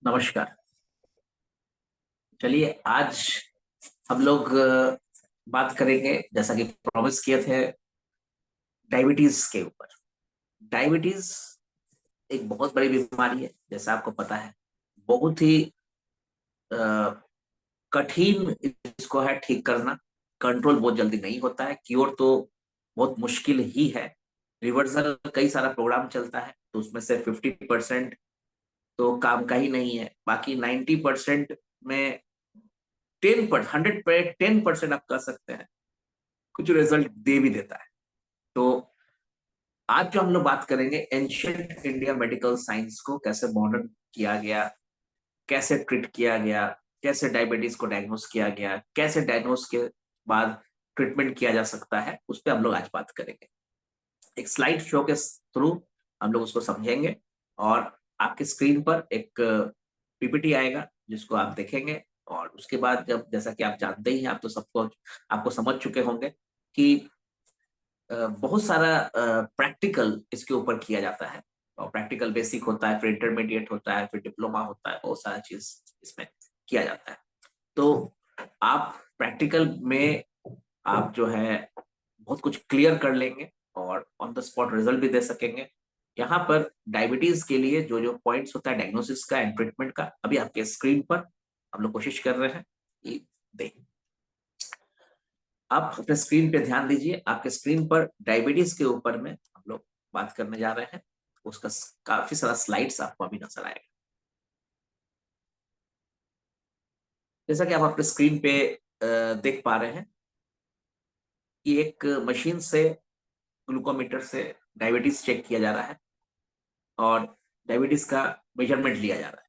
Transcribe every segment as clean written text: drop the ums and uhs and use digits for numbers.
नमस्कार। चलिए आज हम लोग बात करेंगे जैसा कि प्रॉमिस किए थे डायबिटीज के ऊपर। डायबिटीज एक बहुत बड़ी बीमारी है, जैसा आपको पता है। बहुत ही अ, कठिन इसको है ठीक करना। कंट्रोल बहुत जल्दी नहीं होता है, क्योर तो बहुत मुश्किल ही है। रिवर्सल कई सारा प्रोग्राम चलता है, तो उसमें से 50% तो काम का ही नहीं है, बाकी 90% में 10% आप कह सकते हैं कुछ रिजल्ट दे भी देता है। तो आज जो हम लोग बात करेंगे एंशियंट इंडिया मेडिकल साइंस को कैसे मॉडर्न किया गया, कैसे ट्रीट किया गया, कैसे डायबिटीज को डायग्नोस किया गया, कैसे डायग्नोस के बाद ट्रीटमेंट किया जा सकता है, उस पर हम लोग आज बात करेंगे। एक स्लाइड शो के थ्रू हम लोग उसको समझेंगे। और आपके स्क्रीन पर एक पीपीटी आएगा जिसको आप देखेंगे। और उसके बाद जब, जैसा कि आप जानते ही हैं, आप तो सबको आपको समझ चुके होंगे कि बहुत सारा प्रैक्टिकल इसके ऊपर किया जाता है। और प्रैक्टिकल बेसिक होता है, फिर इंटरमीडिएट होता है, फिर डिप्लोमा होता है, बहुत सारा चीज इसमें किया जाता है। तो आप प्रैक्टिकल में आप जो है बहुत कुछ क्लियर कर लेंगे और ऑन द स्पॉट रिजल्ट भी दे सकेंगे। यहाँ पर डायबिटीज के लिए जो जो पॉइंट्स होता है डायग्नोसिस का एंड ट्रीटमेंट का, अभी आपके स्क्रीन पर हम लोग कोशिश कर रहे हैं कि दें। आप अपने स्क्रीन पे ध्यान दीजिए, आपके स्क्रीन पर डायबिटीज के ऊपर में हम लोग बात करने जा रहे हैं। उसका काफी सारा स्लाइड्स आपको अभी नजर आएगा। जैसा कि आप अपने स्क्रीन पे देख पा रहे हैं कि एक मशीन से, ग्लूकोमीटर से डायबिटीज चेक किया जा रहा है और डायबिटीज का मेजरमेंट लिया जा रहा है।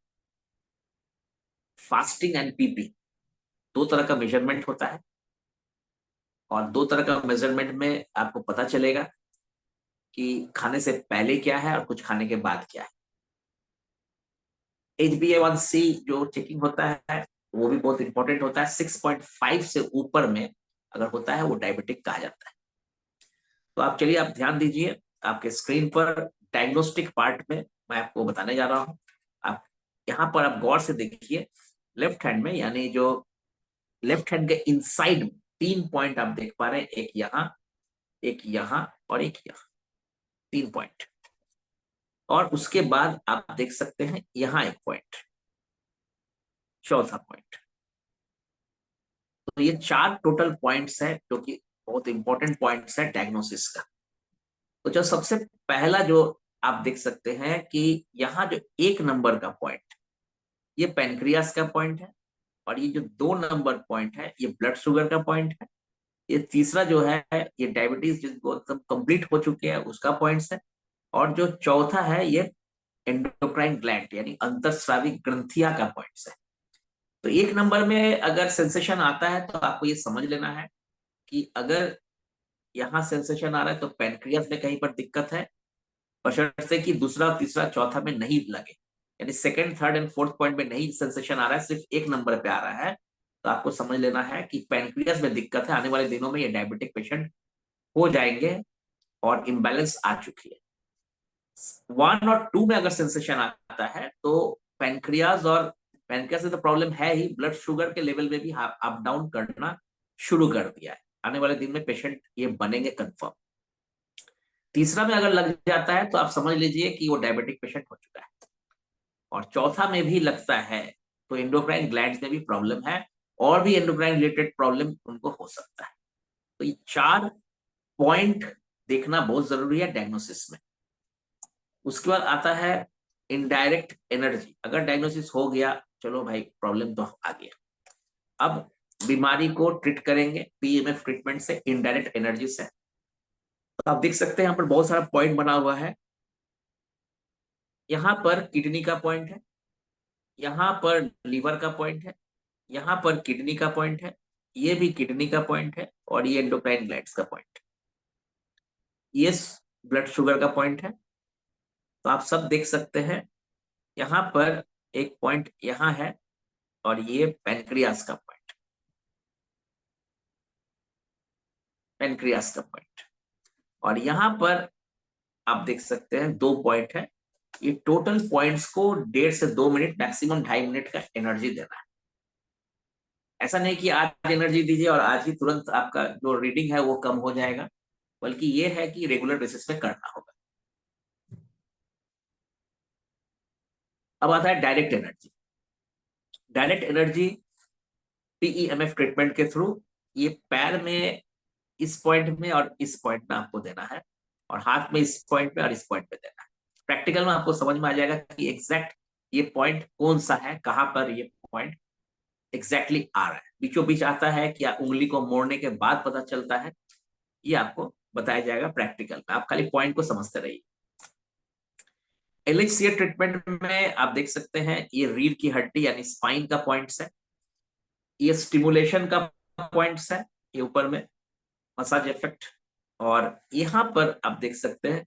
फास्टिंग एंड पीपी दो तरह का मेजरमेंट होता है। और दो तरह का मेजरमेंट में आपको पता चलेगा कि खाने से पहले क्या है और कुछ खाने के बाद क्या है। HbA1c जो चेकिंग होता है वो भी बहुत इंपॉर्टेंट होता है। 6.5 से ऊपर में अगर होता है वो डायबिटिक कहा जाता है। तो आप चलिए, आप ध्यान दीजिए आपके स्क्रीन पर डायग्नोस्टिक पार्ट में मैं आपको बताने जा रहा हूँ। आप यहाँ पर आप गौर से देखिए, लेफ्ट हैंड में, यानी जो लेफ्ट हैंड के इनसाइड में तीन पॉइंट आप देख पा रहे हैं। एक यहाँ और एक यहाँ, तीन पॉइंट। और उसके बाद आप देख सकते हैं यहाँ एक पॉइंट, चौथा पॉइंट। तो ये चार टोटल पॉइंट्स हैं जो कि बहुत इंपॉर्टेंट पॉइंट्स है डायग्नोसिस का। तो जो सबसे पहला जो आप देख सकते हैं कि यहाँ जो एक नंबर का पॉइंट, ये पेनक्रियास का पॉइंट है। और ये जो दो नंबर पॉइंट है ये ब्लड शुगर का पॉइंट है। ये तीसरा जो है ये डायबिटीज जिसको सब कंप्लीट हो चुके हैं उसका पॉइंट्स है। और जो चौथा है ये एंडोक्राइन ग्लैंड यानी अंतस्रावी ग्रंथिया का पॉइंट्स है। तो एक नंबर में अगर सेंसेशन आता है तो आपको ये समझ लेना है कि अगर यहाँ सेंसेशन आ रहा है तो पेनक्रियास में कहीं पर दिक्कत है, बशर्ते कि दूसरा तीसरा चौथा में नहीं लगे। यानी second third and fourth point में नहीं सेंसेशन आ रहा है, सिर्फ एक नंबर पे आ रहा है, तो आपको समझ लेना है कि पेनक्रियास में दिक्कत है। आने वाले दिनों में ये डायबिटिक पेशेंट हो जाएंगे और इम्बैलेंस आ चुकी है। वन और टू में अगर सेंसेशन आता है तो पेनक्रियाज, और पेनक्रियाज से तो प्रॉब्लम है ही, ब्लड शुगर के लेवल में भी अप डाउन करना शुरू कर दिया है। आने वाले दिन में पेशेंट ये बनेंगे कंफर्म। तीसरा में अगर लग जाता है तो आप समझ लीजिए कि वो डायबिटिक पेशेंट हो चुका है। और चौथा में भी लगता है तो एंडोक्राइन ग्लैंड्स में भी प्रॉब्लम है, और भी एंडोक्राइन रिलेटेड प्रॉब्लम उनको हो सकता है। तो ये चार पॉइंट देखना बहुत जरूरी है डायग्नोसिस में। उसके बाद आता है इनडायरेक्ट एनर्जी। अगर डायग्नोसिस हो गया, चलो भाई प्रॉब्लम तो आ गया, अब बीमारी को ट्रीट करेंगे PEMF ट्रीटमेंट से, इनडायरेक्ट एनर्जी से। तो आप देख सकते हैं यहाँ पर बहुत सारा पॉइंट बना हुआ है। यहाँ पर किडनी का पॉइंट है, यहाँ पर लीवर का पॉइंट है, यहाँ पर किडनी का पॉइंट है, ये भी किडनी का पॉइंट है, और ये एंडोक्राइन ग्लैंड्स का पॉइंट है, ये ब्लड शुगर का पॉइंट है। तो आप सब देख सकते हैं यहाँ पर एक पॉइंट यहाँ है, और ये पेनक्रियास का पॉइंट, पेनक्रियास का पॉइंट। और यहाँ पर आप देख सकते हैं दो पॉइंट है, ये टोटल पॉइंट्स को 1.5 से 2 मिनट मैक्सिमम 2.5 मिनट का एनर्जी देना है। ऐसा नहीं कि आज एनर्जी दीजिए और आज ही तुरंत आपका जो रीडिंग है वो कम हो जाएगा, बल्कि ये है कि रेगुलर बेसिस पे करना होगा। अब आता है direct energy. Direct energy PEMF treatment के थ्रू ये पैर में इस पॉइंट में और इस पॉइंट में आपको देना है, और हाथ में इस पॉइंट में और इस पॉइंट में देना है। प्रैक्टिकल में आपको समझ में आ जाएगा कि एग्जैक्ट ये पॉइंट कौन सा है, कहां पर ये पॉइंट एग्जैक्टली आ रहा है। बीचों बीच आता है कि उंगली को मोड़ने के बाद पता चलता है, ये आपको बताया जाएगा प्रैक्टिकल में। आप खाली पॉइंट को समझते रहिए। एलएचसीए ट्रीटमेंट में आप देख सकते हैं ये रीढ़ की हड्डी यानी स्पाइन का पॉइंट्स है, ये स्टिमुलेशन का पॉइंट्स है, ये ऊपर में मसाज इफेक्ट। और यहां पर आप देख सकते हैं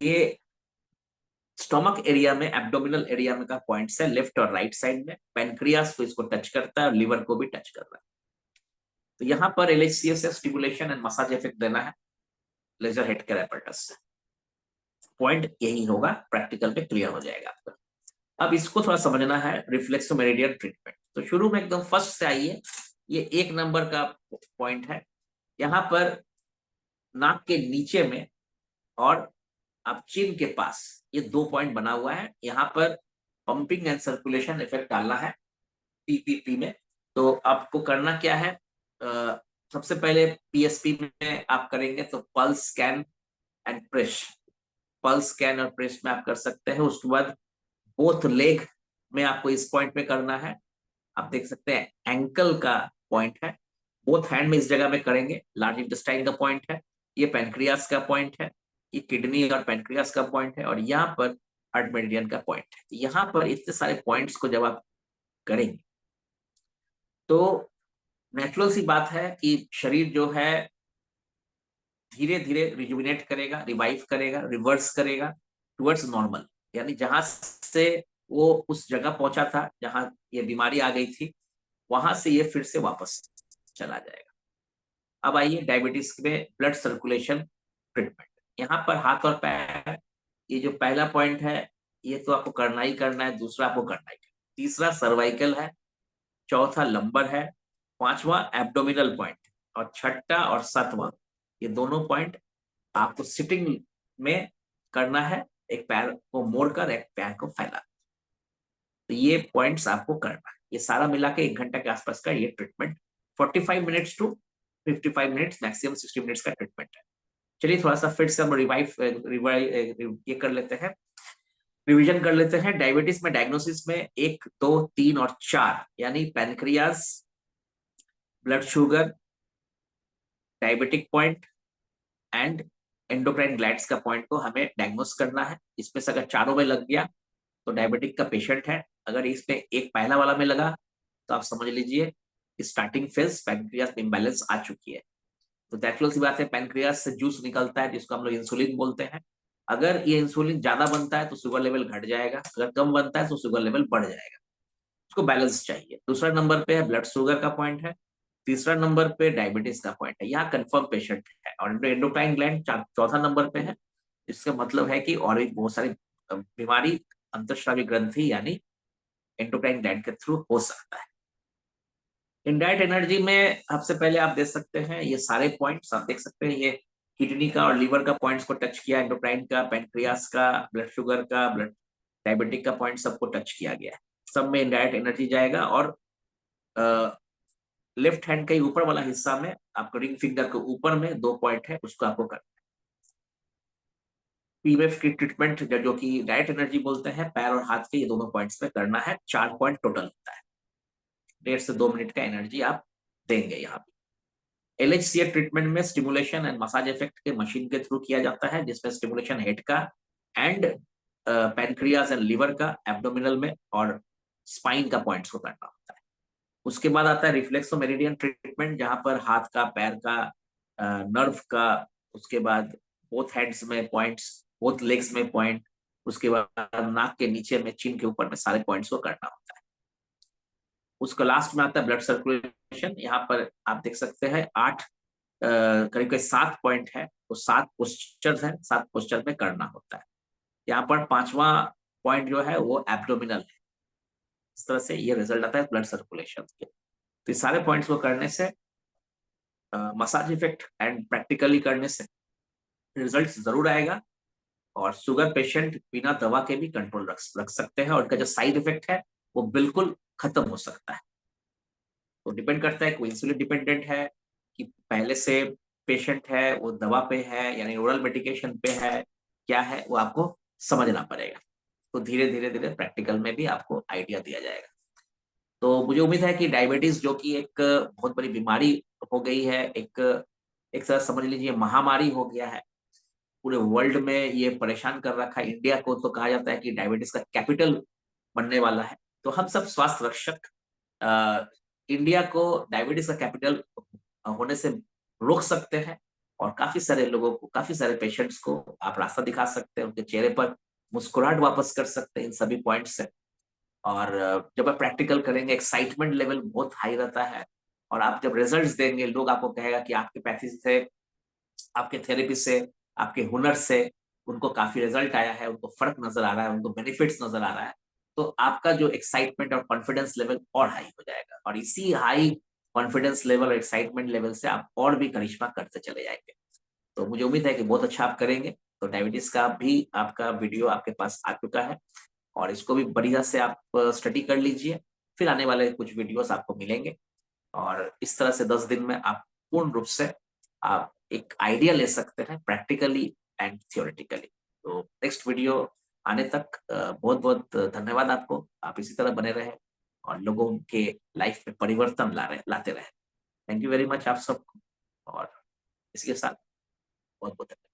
ये स्टोमक एरिया में, एब्डोमिनल एरिया में का पॉइंट्स है, लेफ्ट और राइट साइड में। पेनक्रियास को इसको टच करता है और लिवर को भी टच कर रहा है। तो यहाँ पर एलएचसीए से स्टिमुलेशन एंड मसाज इफेक्ट देना है लेजर हेड केयर एपरेटस से। पॉइंट यही होगा, प्रैक्टिकल पे क्लियर हो जाएगा आपका। अब इसको थोड़ा समझना है, रिफ्लेक्सो मेरिडियन ट्रीटमेंट। तो शुरू में एकदम फर्स्ट से आइए, ये 1 नंबर का पॉइंट है। यहाँ पर नाक के नीचे में और अब चिन के पास ये 2 पॉइंट बना हुआ है। यहाँ पर पंपिंग एंड सर्कुलेशन इफेक्ट डालना है पीपीपी में। तो आपको करना क्या है, सबसे पहले पीएसपी में आप करेंगे तो pulse scan and press, pulse scan और प्रेस में आप कर सकते हैं। उसके बाद बोथ लेग में आपको इस पॉइंट पे करना है। आप देख सकते हैं एंकल का पॉइंट है, बोथ हैंड में इस जगह में करेंगे। लार्ज इंटेस्टाइन का पॉइंट है, ये पेनक्रियास का पॉइंट है, ये किडनी और पेनक्रियास का पॉइंट है, और यहाँ पर हार्ट मेरिडियन का पॉइंट है। यहाँ पर इतने सारे पॉइंट्स को जब आप करेंगे तो नेचुरल सी बात है कि शरीर जो है धीरे धीरे रिजुविनेट करेगा, रिवाइव करेगा, रिवर्स करेगा टुवर्ड्स नॉर्मल। यानी जहां से वो उस जगह पहुंचा था जहां ये बीमारी आ गई थी, वहां से ये फिर से वापस चला जाएगा। अब आइए डायबिटीज में ब्लड सर्कुलेशन ट्रीटमेंट। यहाँ पर हाथ और पैर, ये जो पहला पॉइंट है ये तो आपको करना ही करना है, दूसरा आपको करना ही करना है, तीसरा सर्वाइकल है, चौथा लंबर है, पांचवा एब्डोमिनल पॉइंट, और छठा और सातवां ये दोनों पॉइंट आपको सिटिंग में करना है, एक पैर को मोड़कर एक पैर को फैला। तो ये पॉइंट्स आपको करना है। ये सारा मिला के 1 घंटा के आसपास का ये treatment, 45 minutes to 55 minutes, maximum 60 minutes का ट्रीटमेंट है। चलिए थोड़ा सा फिर से हम रिवाइव ये कर लेते हैं, रिवीजन कर लेते हैं। डायबिटीज में डायग्नोसिस में 1, 2, 3 और 4 यानी pancreas, blood sugar, diabetic point and endocrine glands का पॉइंट को हमें डायग्नोस करना है। इसमें से अगर चारों में लग गया तो डायबिटिक का पेशेंट है। अगर इसमें एक पहला वाला में लगा तो आप समझ लीजिए स्टार्टिंग फेज पैनक्रियास में इम्बैलेंस आ चुकी है। तो नेचुरल सी बात है, पैनक्रियास से जूस निकलता है जिसको हम लोग इंसुलिन बोलते हैं। अगर ये इंसुलिन ज्यादा बनता है तो शुगर लेवल घट जाएगा, अगर कम बनता है तो शुगर लेवल बढ़ जाएगा। उसको बैलेंस चाहिए। दूसरा नंबर पे है ब्लड शुगर का पॉइंट है, तीसरा नंबर पे डायबिटीज का पॉइंट है, यहाँ कंफर्म पेशेंट है। और एंडोक्राइन ग्लैंड चौथा नंबर पे है। इसका मतलब है कि और भी बहुत सारी बीमारी अंतःस्रावी ग्रंथि यानी एंडोक्राइन ग्लैंड के थ्रू हो सकता है। इनडायरेक्ट एनर्जी में सबसे पहले आप देख सकते हैं ये सारे पॉइंट्स आप देख सकते हैं, ये किडनी का और लीवर का पॉइंट्स को टच किया, एंडोक्राइन का, पैनक्रियास का, ब्लड शुगर का, ब्लड डायबिटिक का पॉइंट सबको टच किया गया है। सब में इनडायरेक्ट एनर्जी जाएगा। और लेफ्ट हैंड के ऊपर वाला हिस्सा में आपको रिंग फिंगर के ऊपर में 2 पॉइंट है, उसको आपको करना है। पीएमएफ की ट्रीटमेंट जो कि डायरेक्ट एनर्जी बोलते हैं, पैर और हाथ के ये दोनों पॉइंट्स पे करना है। 4 पॉइंट टोटल होता है, 1.5 से 2 मिनट का एनर्जी आप देंगे यहाँ पे। एलएचसीए ट्रीटमेंट में स्टिमुलेशन एंड मसाज इफेक्ट के मशीन के थ्रू किया जाता है, जिसमें स्टिमुलेशन हेड का एंड पैनक्रियास एंड लिवर का, एब्डोमिनल में और स्पाइन का पॉइंट्स को करना होता है। उसके बाद आता है रिफ्लेक्सो मेरिडियन ट्रीटमेंट, जहां पर हाथ का, पैर का, नर्व का, उसके बाद बोथ हैंड्स में पॉइंट्स, बोथ लेग्स में पॉइंट, उसके बाद नाक के नीचे में, चिन के ऊपर में सारे पॉइंट्स को करना होता है। उसका लास्ट में आता है ब्लड सर्कुलेशन। यहाँ पर आप देख सकते हैं 8 करीब करीब 7 पॉइंट है, तो 7 पोस्चर्स हैं, 7 पोस्चर में करना होता है। यहाँ पर पांचवा पॉइंट जो है वो एब्डोमिनल है। इस तरह से ये रिजल्ट आता है ब्लड सर्कुलेशन के। तो इस सारे पॉइंट्स को करने से, मसाज इफेक्ट एंड प्रैक्टिकली करने से रिजल्ट जरूर आएगा। और शुगर पेशेंट बिना दवा के भी कंट्रोल रख सकते हैं, और इनका जो साइड इफेक्ट है वो बिल्कुल खत्म हो सकता है। तो डिपेंड करता है कोई इंसुलिन डिपेंडेंट है कि पहले से पेशेंट है वो दवा पे है यानी ओरल मेडिकेशन पे है, क्या है वो आपको समझना पड़ेगा। तो धीरे धीरे धीरे प्रैक्टिकल में भी आपको आइडिया दिया जाएगा। तो मुझे उम्मीद है कि डायबिटीज जो कि एक बहुत बड़ी बीमारी हो गई है, एक एक तरह समझ लीजिए महामारी हो गया है, पूरे वर्ल्ड में ये परेशान कर रखा है। इंडिया को तो कहा जाता है कि डायबिटीज का कैपिटल बनने वाला है। तो हम सब स्वास्थ्य रक्षक इंडिया को डायबिटीज का कैपिटल होने से रोक सकते हैं। और काफी सारे लोगों को, काफी सारे पेशेंट्स को आप रास्ता दिखा सकते हैं, उनके चेहरे पर मुस्कुराहट वापस कर सकते हैं इन सभी पॉइंट से। और जब आप प्रैक्टिकल करेंगे एक्साइटमेंट लेवल बहुत हाई रहता है। और आप जब रिजल्ट्स देंगे लोग आपको कहेगा कि आपके पैथी से, आपके थेरेपी से, आपके हुनर से उनको काफी रिजल्ट आया है, उनको फर्क नजर आ रहा है, उनको बेनिफिट्स नजर आ रहा है। तो आपका जो एक्साइटमेंट और कॉन्फिडेंस लेवल और हाई हो जाएगा, और इसी हाई कॉन्फिडेंस लेवल और एक्साइटमेंट लेवल से आप और भी करिश्मा करते चले जाएंगे। तो मुझे उम्मीद है कि बहुत अच्छा आप करेंगे। तो डायबिटीज का भी आपका वीडियो आपके पास आ चुका है, और इसको भी बढ़िया से आप स्टडी कर लीजिए। फिर आने वाले कुछ वीडियोस आपको मिलेंगे, और इस तरह से 10 दिन में आप पूर्ण रूप से आप एक आइडिया ले सकते हैं प्रैक्टिकली एंड थियोरेटिकली। तो नेक्स्ट वीडियो आने तक बहुत बहुत धन्यवाद आपको। आप इसी तरह बने रहे और लोगों के लाइफ में परिवर्तन लाते रहे। थैंक यू वेरी मच आप सबको। और इसके साथ बहुत बहुत धन्यवाद।